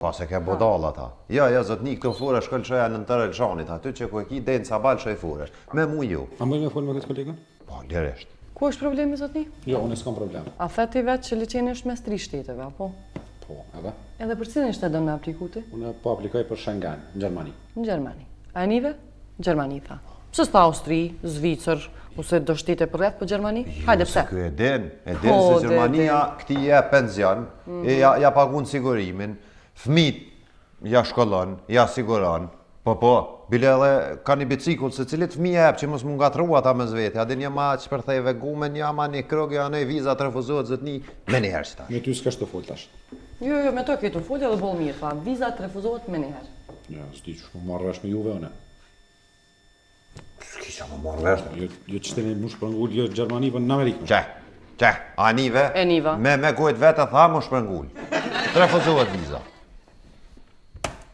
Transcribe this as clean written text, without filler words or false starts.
Pa se ke bodalla ta. Ja, zotni këto fure shkëll që janë në tërë Elxhanit, aty që ku e ki denë sa balë që e fure. Me mu ju. A mëj me folë me këtë kolegën? Po, lirisht. Ku është problemi, zotni? Jo, unë s'kam problem. A theti vetë që liçeni është mes 3 shteteve, apo? Po, edhe? Edhe për cilin shtet do me aplikuti? Unë po aplikoj për Schengen, në Gjermani. Në Gjermani. A e nive? Gjermani, tha. Pse s'ta Austri, Zvicër, ose do shtete për rreth për Gjermani? Hajde pse? Ky e den se Gjermania këti je penzion, ja pagun sigurimin, fmit ja shkollon, ja siguron, po, bile edhe ka një bicikull se cilit fmija jep që mos mu nga trua ta me zvete, a din një ma që përthejve gumen, ja ma një krog, ja një vizat refuzohet zëtni, me njëherë që tash. Me ty s'ka të folë tash. Jo, me to këtu folja dhe bol mirë, tha, vizat refuzohet me njëherë. Ja, s'di që shku marrë vesh me juve une. S'kisha më marrë vesh. Jo që teni mu shpërngull, jo Gjermani, për në Amerikë. Qe, a nive? E niva. Me gojt vete tha mu shpërngull. Refuzohet viza.